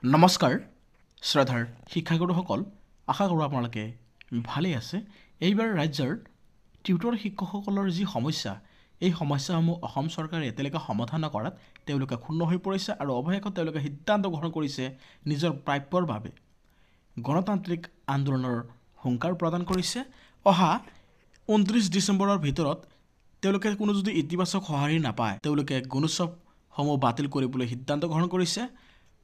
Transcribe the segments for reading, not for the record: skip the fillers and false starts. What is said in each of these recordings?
নমস্কাৰ শ্ৰদ্ধাৰ শিক্ষাগুৰুসকল, আশা কৰোঁ আপোনালোকে ভালেই আছে। এইবাৰ ৰাজ্যৰ টিউটৰ শিক্ষকসকলৰ যি সমস্যা, এই সমস্যাসমূহ অসম চৰকাৰে এতিয়ালৈকে সমাধান নকৰাত তেওঁলোকে ক্ষুণ্ণ হৈ পৰিছে আৰু অৱশেষত তেওঁলোকে সিদ্ধান্ত গ্ৰহণ কৰিছে নিজৰ প্ৰাপ্যৰ বাবে গণতান্ত্ৰিক আন্দোলনৰ হুংকাৰ প্ৰদান কৰিছে। অহা 29 ডিচেম্বৰৰ ভিতৰত তেওঁলোকে কোনো যদি ইতিবাচক সঁহাৰি নাপায়, তেওঁলোকে গুণোৎসৱসমূহ বাতিল কৰিবলৈ সিদ্ধান্ত গ্ৰহণ কৰিছে।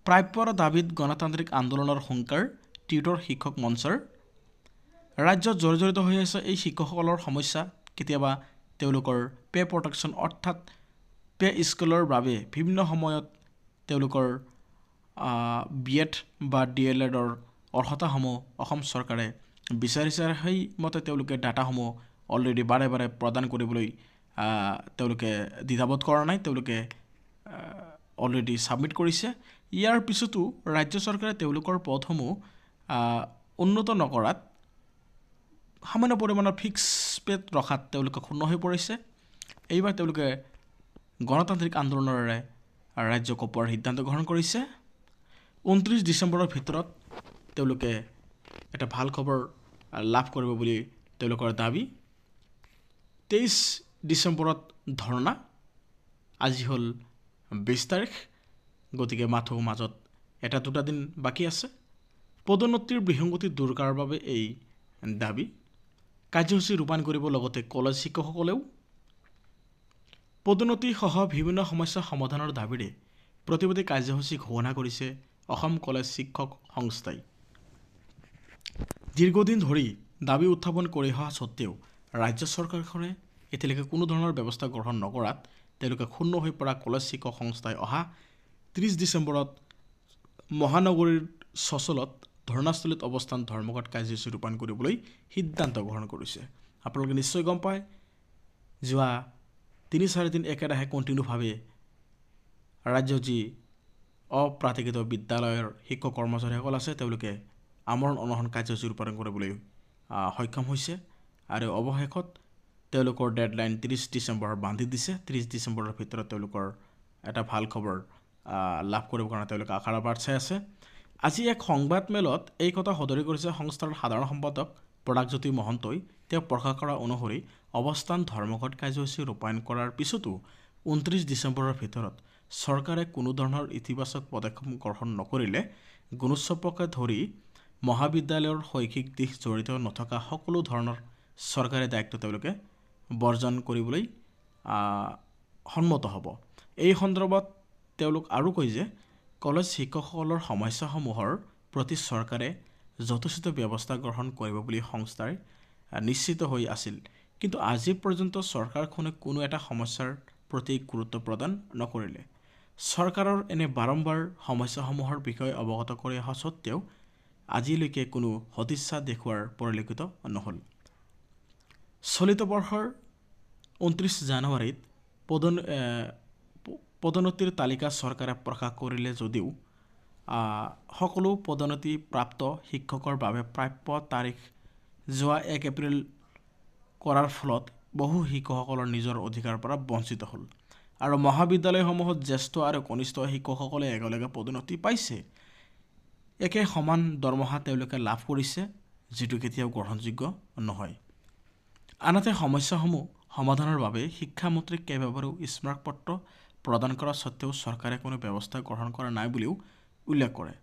প্ৰাপ্যৰ দাবীত গণতান্ত্ৰিক আন্দোলনৰ হুংকাৰ টিউটৰ শিক্ষক মঞ্চৰ। ৰাজ্যত জৰ্জৰিত হৈ আছে এই শিক্ষকসকলৰ সমস্যা। কেতিয়াবা তেওঁলোকৰ পে প্ৰটেকশ্যন অৰ্থাৎ পে স্কেলৰ বাবে বিভিন্ন সময়ত তেওঁলোকৰ BEd বা DLEDৰ অৰ্হতাসমূহ অসম চৰকাৰে বিচাৰিছে। সেইমতে তেওঁলোকে ডাটাসমূহ অলৰেডি বাৰে বাৰে প্ৰদান কৰিবলৈ তেওঁলোকে দ্বিধাবোধ কৰা নাই, তেওঁলোকে অলৰেডি ছাবমিট কৰিছে। ইয়াৰ পিছতো ৰাজ্য চৰকাৰে তেওঁলোকৰ পদসমূহ উন্নত নকৰাত, সামান্য পৰিমাণৰ ফিক্স পেত ৰখাত তেওঁলোকে ক্ষুণ্ণ হৈ পৰিছে। এইবাৰ তেওঁলোকে গণতান্ত্ৰিক আন্দোলনেৰে ৰাজ্য কঁপোৱাৰ সিদ্ধান্ত গ্ৰহণ কৰিছে। 29 ডিচেম্বৰৰ ভিতৰত তেওঁলোকে এটা ভাল খবৰ লাভ কৰিব বুলি তেওঁলোকৰ দাবী। 23 ডিচেম্বৰত ধৰ্ণা, আজি হ'ল 20 তাৰিখ, গতিকে মাজত এটা দুটা দিন বাকী আছে। পদোন্নতিৰ বিসংগতি দূৰ কৰাৰ বাবে এই দাবী কাৰ্যসূচী ৰূপায়ণ কৰিব। লগতে কলেজ শিক্ষকসকলেও পদোন্নতিসহ বিভিন্ন সমস্যা সমাধানৰ দাবীৰে প্ৰতিবাদী কাৰ্যসূচী ঘোষণা কৰিছে অসম কলেজ শিক্ষক সংস্থাই। দীৰ্ঘদিন ধৰি দাবী উত্থাপন কৰি অহা স্বত্তেও ৰাজ্য চৰকাৰখনে এতিয়ালৈকে কোনো ধৰণৰ ব্যৱস্থা গ্ৰহণ নকৰাত তেওঁলোকে ক্ষুণ্ণ হৈ পৰা কলেজ শিক্ষক সংস্থাই অহা 30 ডিচেম্বৰত মহানগৰীৰ চচলত ধৰ্ণাস্থলীত অৱস্থান ধৰ্মঘট কাৰ্যসূচী ৰূপায়ণ কৰিবলৈ সিদ্ধান্ত গ্ৰহণ কৰিছে। আপোনালোকে নিশ্চয় গম পায়, যোৱা 3-4 দিন একেৰাহে কণ্টিনিউভাৱে ৰাজ্যৰ যি অপ্ৰাধিকৃত বিদ্যালয়ৰ শিক্ষক কৰ্মচাৰীসকল আছে, তেওঁলোকে আমৰণ অনশন কাৰ্যসূচী ৰূপায়ণ কৰিবলৈ সক্ষম হৈছে আৰু অৱশেষত তেওঁলোকৰ ডেডলাইন 30 ডিচেম্বৰ বান্ধি দিছে। 30 ডিচেম্বৰৰ ভিতৰত তেওঁলোকৰ এটা ভাল খবৰ লাভ কৰিবৰ কাৰণে তেওঁলোকে আশাৰ বাট চাই আছে। আজি এক সংবাদমেলত এই কথা সদৰি কৰিছে সংস্থাৰ সাধাৰণ সম্পাদক প্ৰডাকজ্যোতি মহন্তই। তেওঁ প্ৰকাশ কৰা অনুসৰি অৱস্থান ধৰ্মঘট কাৰ্যসূচী ৰূপায়ণ কৰাৰ পিছতো 29 ডিচেম্বৰৰ ভিতৰত চৰকাৰে কোনো ধৰণৰ ইতিবাচক পদক্ষেপ গ্ৰহণ নকৰিলে গুণোৎসৱকে ধৰি মহাবিদ্যালয়ৰ শৈক্ষিক দিশ জড়িত নথকা সকলো ধৰণৰ চৰকাৰী দায়িত্ব তেওঁলোকে বৰ্জন কৰিবলৈ সন্মত হ'ব। এই সন্দৰ্ভত তেওঁলোক আৰু কয় যে কলেজ শিক্ষকসকলৰ সমস্যাসমূহৰ প্ৰতি চৰকাৰে যথোচিত ব্যৱস্থা গ্ৰহণ কৰিব বুলি সংস্থাই নিশ্চিত হৈ আছিল, কিন্তু আজি পৰ্যন্ত চৰকাৰখনে কোনো এটা সমস্যাৰ প্ৰতি গুৰুত্ব প্ৰদান নকৰিলে। চৰকাৰৰ এনে বাৰম্বাৰ সমস্যাসমূহৰ বিষয়ে অৱগত কৰি অহা স্বত্তেও আজিলৈকে কোনো সদিচ্ছা দেখুওৱাৰ পৰিলক্ষিত নহ'ল। চলিত বৰ্ষৰ 29 জানুৱাৰীত পদোন্নতিৰ তালিকা চৰকাৰে প্ৰকাশ কৰিলে যদিও সকলো পদোন্নতি প্ৰাপ্ত শিক্ষকৰ বাবে প্ৰাপ্য তাৰিখ যোৱা 1 এপ্ৰিল কৰাৰ ফলত বহু শিক্ষকসকলৰ নিজৰ অধিকাৰৰ পৰা বঞ্চিত হ'ল আৰু মহাবিদ্যালয়সমূহত জ্যেষ্ঠ আৰু কনিষ্ঠ শিক্ষকসকলে একেলগে পদোন্নতি পাইছে। একে সমান দৰমহা তেওঁলোকে লাভ কৰিছে, যিটো কেতিয়াও গ্ৰহণযোগ্য নহয়। আনহাতে সমস্যাসমূহ সমাধানৰ বাবে শিক্ষামন্ত্ৰীক কেইবাবাৰো স্মাৰকপত্ৰ প্ৰদান কৰা স্বত্তেও চৰকাৰে কোনো ব্যৱস্থা গ্ৰহণ কৰা নাই বুলিও উল্লেখ কৰে,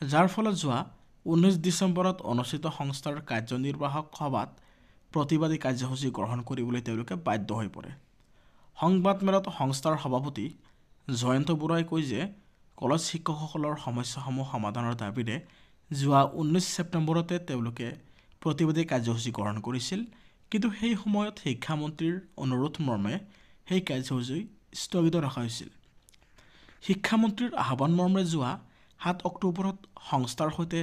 যাৰ ফলত যোৱা 19 ডিচেম্বৰত অনুষ্ঠিত সংস্থাৰ কাৰ্যনিৰ্বাহক সভাত প্ৰতিবাদী কাৰ্যসূচী গ্ৰহণ কৰিবলৈ তেওঁলোকে বাধ্য হৈ পৰে। সংবাদমেলত সংস্থাৰ সভাপতি জয়ন্ত বৰুৱাই কয় যে কলেজ শিক্ষকসকলৰ সমস্যাসমূহ সমাধানৰ দাবীৰে যোৱা 19 ছেপ্টেম্বৰতে তেওঁলোকে প্ৰতিবাদী কাৰ্যসূচী গ্ৰহণ কৰিছিল, কিন্তু সেই সময়ত শিক্ষামন্ত্ৰীৰ অনুৰোধ মৰ্মে সেই কাৰ্যসূচী স্থগিত ৰখা হৈছিল। শিক্ষামন্ত্ৰীৰ আহ্বান মৰ্মে যোৱা 7 অক্টোবৰত সংস্থাৰ সৈতে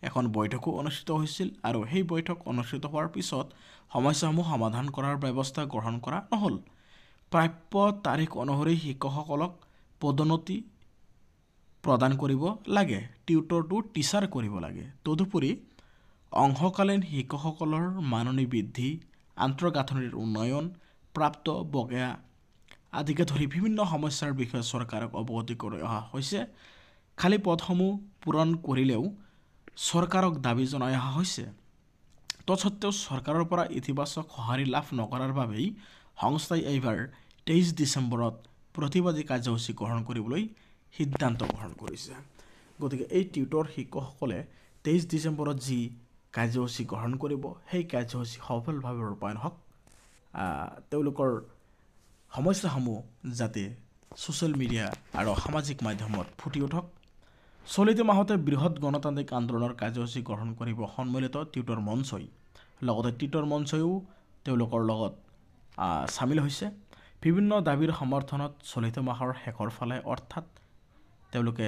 এখন বৈঠকো অনুষ্ঠিত হৈছিল আৰু সেই বৈঠক অনুষ্ঠিত হোৱাৰ পিছত সমস্যাসমূহ সমাধান কৰাৰ ব্যৱস্থা গ্ৰহণ কৰা নহ'ল। প্ৰাপ্য তাৰিখ অনুসৰি শিক্ষকসকলক পদোন্নতি প্ৰদান কৰিব লাগে, টিউটৰ টু টিচাৰ কৰিব লাগে। তদুপৰি অংশকালীন শিক্ষকসকলৰ মাননি বৃদ্ধি, আন্তঃগাঁথনিৰ উন্নয়ন, প্ৰাপ্ত বকেয়া আদিকে ধৰি বিভিন্ন সমস্যাৰ বিষয়ে চৰকাৰক অৱগত কৰি অহা হৈছে। খালী পদসমূহ পূৰণ কৰিলেও চৰকাৰক দাবী জনাই অহা হৈছে। তৎসত্ত্বেও চৰকাৰৰ পৰা ইতিবাচক সঁহাৰি লাভ নকৰাৰ বাবেই সংস্থাই এইবাৰ 23 ডিচেম্বৰত প্ৰতিবাদী কাৰ্যসূচী গ্ৰহণ কৰিবলৈ সিদ্ধান্ত গ্ৰহণ কৰিছে। গতিকে এই টিউটৰ শিক্ষকসকলে 23 ডিচেম্বৰত যি কাৰ্যসূচী গ্ৰহণ কৰিব, সেই কাৰ্যসূচী সফলভাৱে ৰূপায়ণ হওক, তেওঁলোকৰ সমস্যাসমূহ যাতে ছ'চিয়েল মিডিয়া আৰু সামাজিক মাধ্যমত ফুটি উঠক। চলিত মাহতে বৃহৎ গণতান্ত্ৰিক আন্দোলনৰ কাৰ্যসূচী গ্ৰহণ কৰিব সন্মিলিত টিউটৰ মঞ্চই। লগতে টিউটৰ মঞ্চইও তেওঁলোকৰ লগত চামিল হৈছে। বিভিন্ন দাবীৰ সমৰ্থনত চলিত মাহৰ শেষৰ ফালে অৰ্থাৎ তেওঁলোকে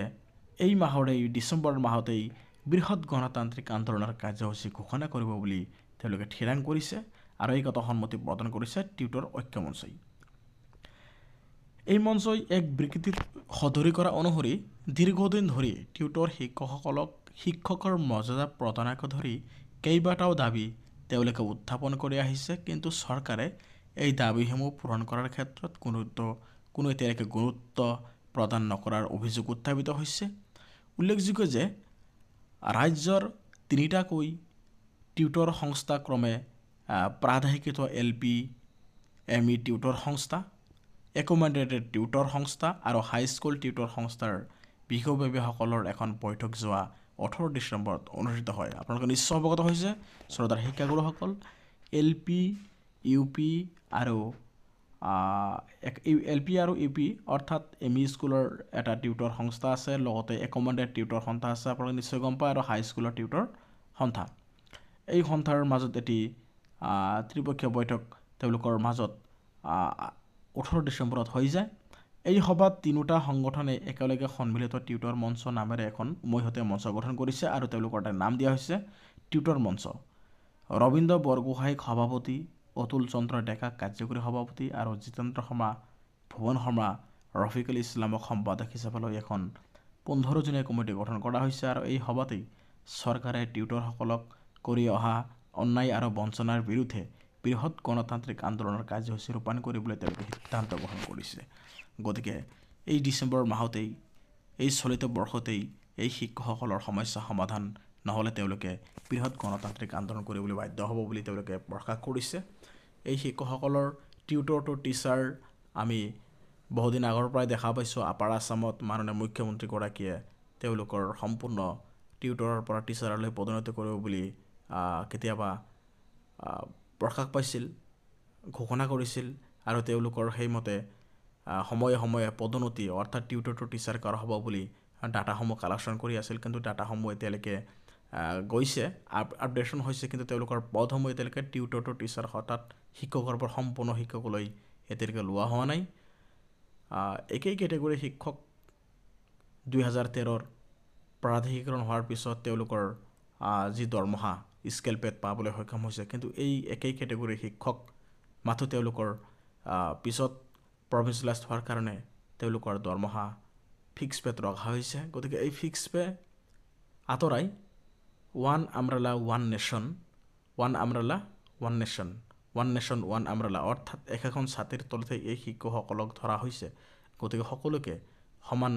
এই মাহৰেই ডিচেম্বৰ মাহতেই বৃহৎ গণতান্ত্ৰিক আন্দোলনৰ কাৰ্যসূচী ঘোষণা কৰিব বুলি তেওঁলোকে থিৰাং কৰিছে আৰু এই কথা সন্মতি প্ৰদান কৰিছে টিউটৰ ঐক্য মঞ্চই। এই মঞ্চই এক বিবৃতিত সদৰি কৰা অনুসৰি দীৰ্ঘদিন ধৰি টিউটৰ শিক্ষকসকলক শিক্ষকৰ মৰ্যাদা প্ৰদানকে ধৰি কেইবাটাও দাবী তেওঁলোকে উত্থাপন কৰি আহিছে, কিন্তু চৰকাৰে এই দাবীসমূহ পূৰণ কৰাৰ ক্ষেত্ৰত কোনো এতিয়ালৈকে গুৰুত্ব প্ৰদান নকৰাৰ অভিযোগ উত্থাপিত হৈছে। উল্লেখযোগ্য যে ৰাজ্যৰ 3টাকৈ টিউটৰ সংস্থা ক্ৰমে প্ৰাদেশিকৃত LP ME টিউটৰ সংস্থা, একমডেটেড টিউটৰ সংস্থা আৰু হাইস্কুল টিউটৰ সংস্থাৰ বিষয়ববীয়াসকলৰ এখন বৈঠক যোৱা 18 ডিচেম্বৰত অনুষ্ঠিত হয়। আপোনালোকে নিশ্চয় অৱগত হৈছে শ্ৰদ্ধাৰ শিক্ষাগুৰুসকল, LP UP আৰু UP অৰ্থাৎ ME স্কুলৰ এটা টিউটৰ সংস্থা আছে, লগতে একমডেটেড টিউটৰ সংস্থা আছে, আপোনালোকে নিশ্চয় গম পায়, আৰু হাইস্কুলৰ টিউটৰ সংস্থা। এই সংস্থাৰ মাজত এটি ত্ৰিপক্ষীয় বৈঠক তেওঁলোকৰ মাজত 18 ডিচেম্বৰত হৈ যায়। এই সভাত 3টা সংগঠনে একেলগে সন্মিলিত টিউটৰ মঞ্চ নামেৰে এখন উমৈহতীয়া মঞ্চ গঠন কৰিছে আৰু তেওঁলোকৰ এটা নাম দিয়া হৈছে টিউটৰ মঞ্চ। ৰবীন্দ্ৰ বৰগোহাঁইক সভাপতি, অতুল চন্দ্ৰ ডেকাক কাৰ্যকৰী সভাপতি আৰু জিতেন্দ্ৰ শৰ্মা, ভুৱন শৰ্মা, ৰফিকুল ইছলামক সম্পাদক হিচাপে লৈ এখন 15জনীয়া কমিটি গঠন কৰা হৈছে। আৰু এই সভাতেই চৰকাৰে টিউটৰসকলক কৰি অহা অন্যায় আৰু বঞ্চনাৰ বিৰুদ্ধে বৃহৎ গণতান্ত্ৰিক আন্দোলনৰ কাৰ্যসূচী ৰূপায়ণ কৰিবলৈ তেওঁলোকে সিদ্ধান্ত গ্ৰহণ কৰিছে। গতিকে এই ডিচেম্বৰ মাহতেই, এই চলিত বৰ্ষতেই এই শিক্ষকসকলৰ সমস্যা সমাধান নহ'লে তেওঁলোকে বৃহৎ গণতান্ত্ৰিক আন্দোলন কৰিবলৈ বাধ্য হ'ব বুলি তেওঁলোকে প্ৰকাশ কৰিছে। এই শিক্ষকসকলৰ টিউটৰ টু টিচাৰ আমি বহুদিন আগৰ পৰাই দেখা পাইছোঁ। আপাৰ আছামত মাননীয় মুখ্যমন্ত্ৰীগৰাকীয়ে তেওঁলোকৰ সম্পূৰ্ণ টিউটৰৰ পৰা টিচাৰলৈ পদোন্নতি কৰিব বুলি কেতিয়াবা প্ৰকাশ পাইছিল, ঘোষণা কৰিছিল, আৰু তেওঁলোকৰ সেইমতে সময়ে সময়ে পদোন্নতি অৰ্থাৎ টিউটৰ টু টিচাৰ কৰা হ'ব বুলি ডাটাসমূহ কালেকশ্যন কৰি আছিল, কিন্তু ডাটাসমূহ এতিয়ালৈকে গৈছে, আপডেশ্যন হৈছে, কিন্তু তেওঁলোকৰ পদসমূহ এতিয়ালৈকে টিউটৰ টু টিচাৰ অৰ্থাৎ শিক্ষকৰ পৰা সম্পূৰ্ণ শিক্ষকলৈ এতিয়ালৈকে লোৱা হোৱা নাই। একেই কেটেগৰী শিক্ষক 2013ৰ প্ৰাদেশিকৰণ হোৱাৰ পিছত তেওঁলোকৰ যি দৰমহা স্কেল পেড পাবলৈ সক্ষম হৈছে, কিন্তু এই একেই কেটেগৰীৰ শিক্ষক মাথো তেওঁলোকৰ পিছত প্ৰভিঞ্চিয়েলাইজড হোৱাৰ কাৰণে তেওঁলোকৰ দৰমহা ফিক্স পেড ৰখা হৈছে। গতিকে এই ফিক্স পে আঁতৰাই one umbrella one nation, one nation one umbrella অৰ্থাৎ একেখন ছাতিৰ তলতে এই শিক্ষকসকলক ধৰা হৈছে। গতিকে সকলোকে সমান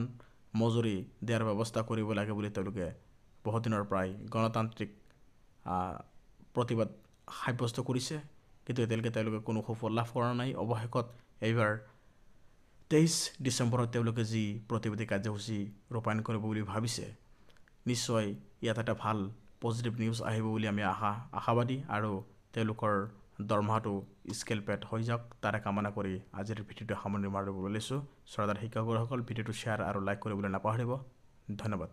মজুৰি দিয়াৰ ব্যৱস্থা কৰিব লাগে বুলি তেওঁলোকে বহুদিনৰ পৰাই গণতান্ত্ৰিক প্ৰতিবাদ সাব্যস্ত কৰিছে, কিন্তু এতিয়ালৈকে তেওঁলোকে কোনো সুফল লাভ কৰা নাই। অৱশেষত এইবাৰ 23 ডিচেম্বৰত তেওঁলোকে যি প্ৰতিবাদী কাৰ্যসূচী ৰূপায়ণ কৰিব বুলি ভাবিছে, নিশ্চয় ইয়াত এটা ভাল পজিটিভ নিউজ আহিব বুলি আমি আশাবাদী, আৰু তেওঁলোকৰ দৰমহাটো স্কেল পেড হৈ যাওক তাৰে কামনা কৰি আজিৰ ভিডিঅ'টো সামৰণি মাৰিবলৈ লৈছোঁ। শ্ৰদ্ধাৰ শিক্ষাগুৰুসকল, ভিডিঅ'টো শ্বেয়াৰ আৰু লাইক কৰিবলৈ নাপাহৰিব। ধন্যবাদ।